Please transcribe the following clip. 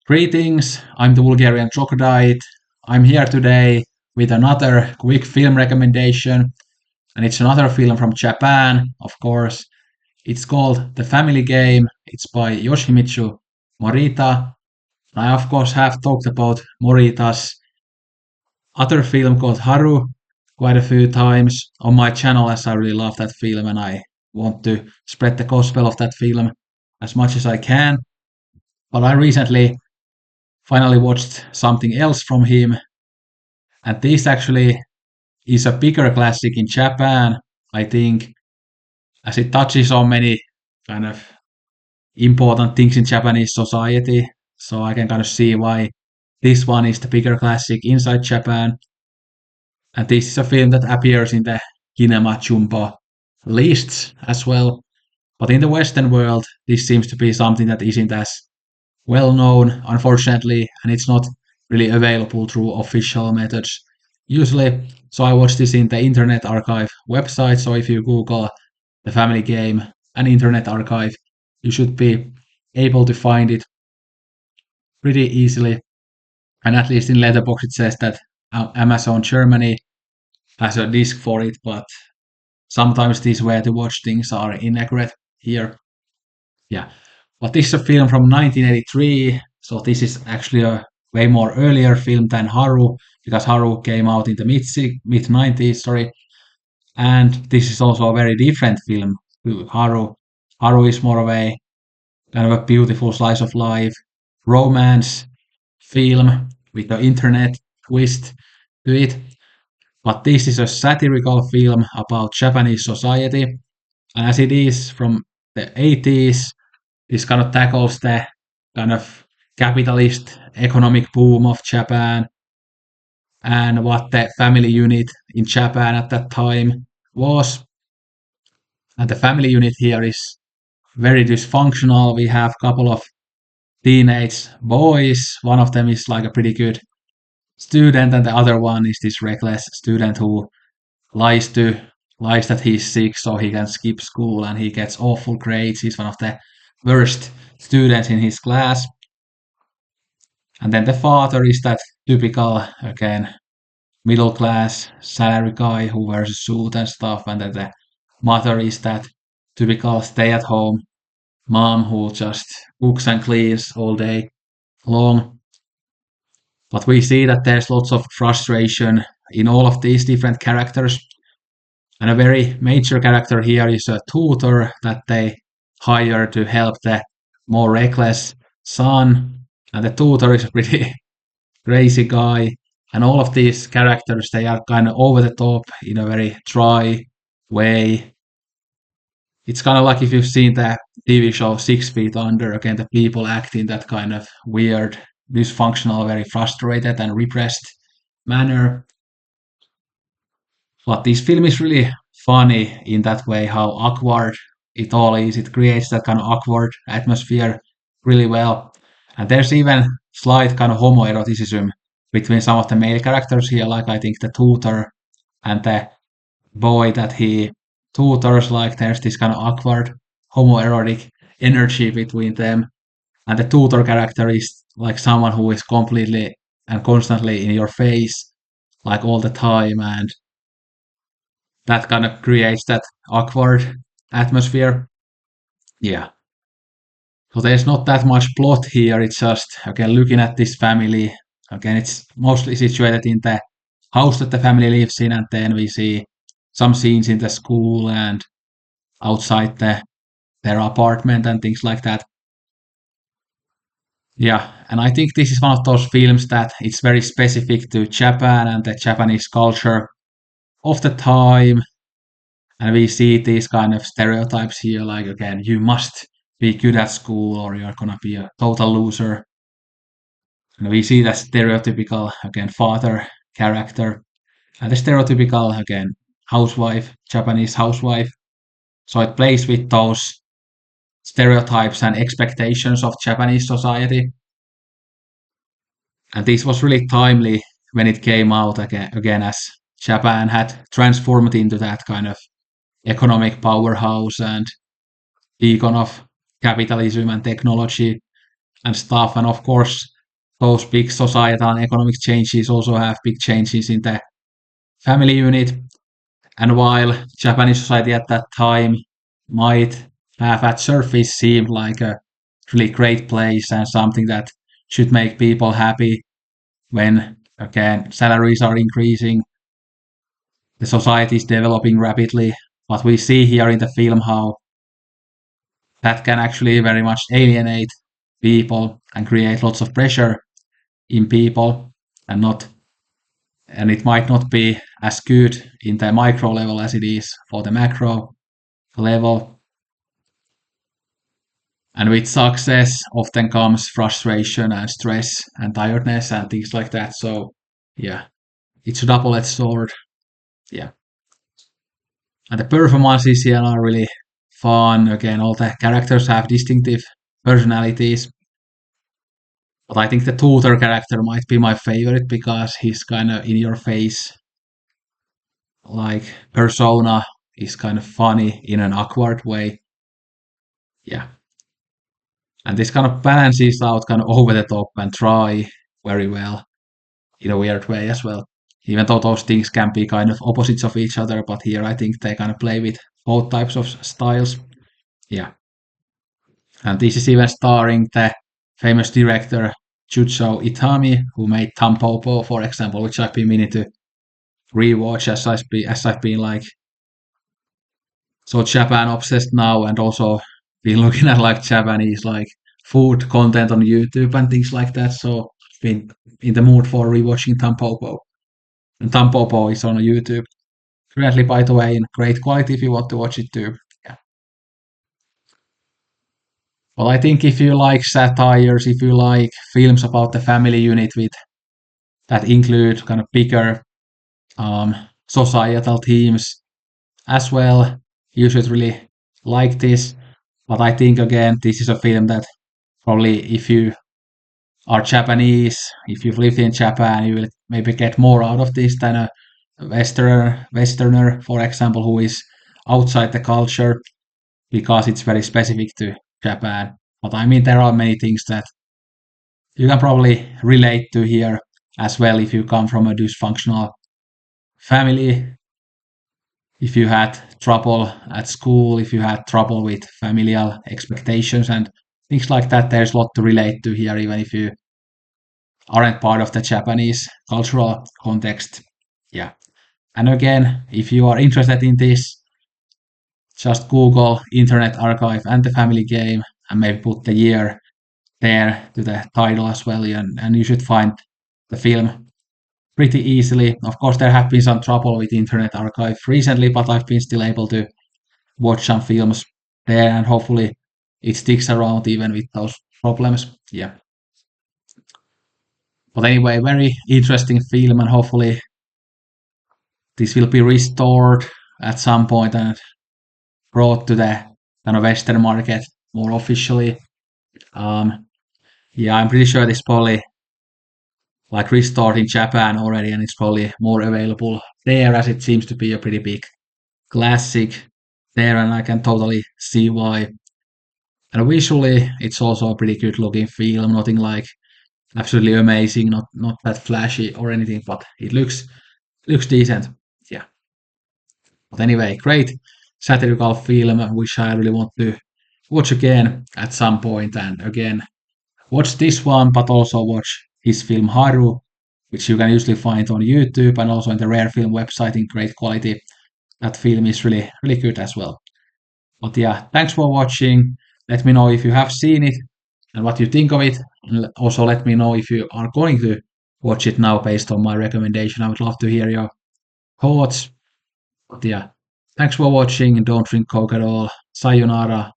Greetings, I'm the Bulgarian Troglodyte. I'm here today with another quick film recommendation, and it's another film from Japan, of course. It's called The Family Game. It's by Yoshimitsu Morita. I, of course, have talked about Morita's other film called Haru quite a few times on my channel, as I really love that film and I want to spread the gospel of that film as much as I can. But I recently finally watched something else from him, and this actually is a bigger classic in Japan, I think, as it touches on many kind of important things in Japanese society. So I can kind of see why this one is the bigger classic inside Japan. And this is a film that appears in the Kinema Jumbo lists as well. But in the Western world, this seems to be something that isn't as well known, unfortunately, and it's not really available through official methods usually. So I watched this in the Internet Archive website. So if you Google The Family Game and Internet Archive, you should be able to find it pretty easily. And at least in Letterboxd it says that Amazon Germany has a disc for it, but sometimes these where to watch things are inaccurate here. Yeah. But this is a film from 1983, so this is actually a way more earlier film than Haru, because Haru came out in the mid 90s, sorry. And this is also a very different film to Haru. Haru is more of a kind of a beautiful slice of life romance film with the internet twist to it. But this is a satirical film about Japanese society, and as it is from the 80s, this kind of tackles the kind of capitalist economic boom of Japan and what the family unit in Japan at that time was. And the family unit here is very dysfunctional. We have a couple of teenage boys. One of them is like a pretty good student, and the other one is this reckless student who lies to lies that he's sick so he can skip school, and he gets awful grades. He's one of the worst students in his class. And then the father is that typical, again, middle class salary guy who wears a suit and stuff. And then the mother is that typical stay at home mom who just cooks and cleans all day long. But we see that there's lots of frustration in all of these different characters. And a very major character here is a tutor that they hire to help the more reckless son. And the tutor is a pretty crazy guy. And all of these characters, they are kind of over the top in a very dry way. It's kind of like if you've seen the TV show 6 Feet Under, again, the people act in that kind of weird, dysfunctional, very frustrated and repressed manner. But this film is really funny in that way, how awkward it all is. It creates that kind of awkward atmosphere really well. And there's even slight kind of homoeroticism between some of the male characters here, like I think the tutor and the boy that he tutors, like there's this kind of awkward homoerotic energy between them. And the tutor character is like someone who is completely and constantly in your face, like all the time, and that kind of creates that awkward atmosphere. Yeah. So there's not that much plot here. It's just again looking at this family. Again, it's mostly situated in the house that the family lives in, and then we see some scenes in the school and outside their apartment and things like that. Yeah, and I think this is one of those films that it's very specific to Japan and the Japanese culture of the time. And we see these kind of stereotypes here, like again, you must be good at school or you're gonna be a total loser. And we see that stereotypical, again, father character and the stereotypical, again, housewife, Japanese housewife. So it plays with those stereotypes and expectations of Japanese society. And this was really timely when it came out again as Japan had transformed into that kind of economic powerhouse and beacon of capitalism and technology and stuff. And of course, those big societal and economic changes also have big changes in the family unit. And while Japanese society at that time might have at surface seemed like a really great place and something that should make people happy when again salaries are increasing, the society is developing rapidly. But we see here in the film how that can actually very much alienate people and create lots of pressure in people and not and it might not be as good in the micro level as it is for the macro level. And with success often comes frustration and stress and tiredness and things like that. So yeah, it's a double-edged sword. Yeah. And the performances here are really fun. Again, all the characters have distinctive personalities. But I think the tutor character might be my favorite because he's kind of in your face. Like persona is kind of funny in an awkward way. Yeah. And this kind of balances out kind of over the top and try very well in a weird way as well. Even though those things can be kind of opposites of each other, but here I think they kind of play with both types of styles. Yeah. And this is even starring the famous director Juzo Itami, who made Tampopo, for example, which I've been meaning to rewatch as I've been like so Japan obsessed now and also been looking at like Japanese like food content on YouTube and things like that. So been in the mood for rewatching Tampopo. And Tampopo is on YouTube. Currently, by the way, in great quality if you want to watch it too. Yeah. Well, I think if you like satires, if you like films about the family unit with that include kind of bigger um, societal themes as well, you should really like this. But I think again, this is a film that probably if you are Japanese, if you've lived in Japan, you will maybe get more out of this than a Westerner, for example, who is outside the culture because it's very specific to Japan. But I mean, there are many things that you can probably relate to here as well if you come from a dysfunctional family, if you had trouble at school, if you had trouble with familial expectations and things like that. There's a lot to relate to here, even if you aren't part of the Japanese cultural context. Yeah. And again, if you are interested in this, just Google Internet Archive and the Family Game and maybe put the year there to the title as well, and you should find the film pretty easily. Of course, there have been some trouble with Internet Archive recently, but I've been still able to watch some films there, and hopefully it sticks around even with those problems. Yeah. But anyway, very interesting film, and hopefully this will be restored at some point and brought to the kind of Western market more officially. Um, yeah, I'm pretty sure this probably like restored in Japan already, and it's probably more available there as it seems to be a pretty big classic there, and I can totally see why. And visually, it's also a pretty good looking film. Nothing like absolutely amazing, not that flashy or anything, but it looks decent. Yeah. But anyway, great satirical film, which I really want to watch again at some point. And again, watch this one, but also watch his film Haru, which you can usually find on YouTube and also in the Rare Film website in great quality. That film is really good as well. But yeah, thanks for watching. Let me know if you have seen it and what you think of it. And also let me know if you are going to watch it now based on my recommendation. I would love to hear your thoughts. But yeah, thanks for watching and don't drink Coke at all. Sayonara.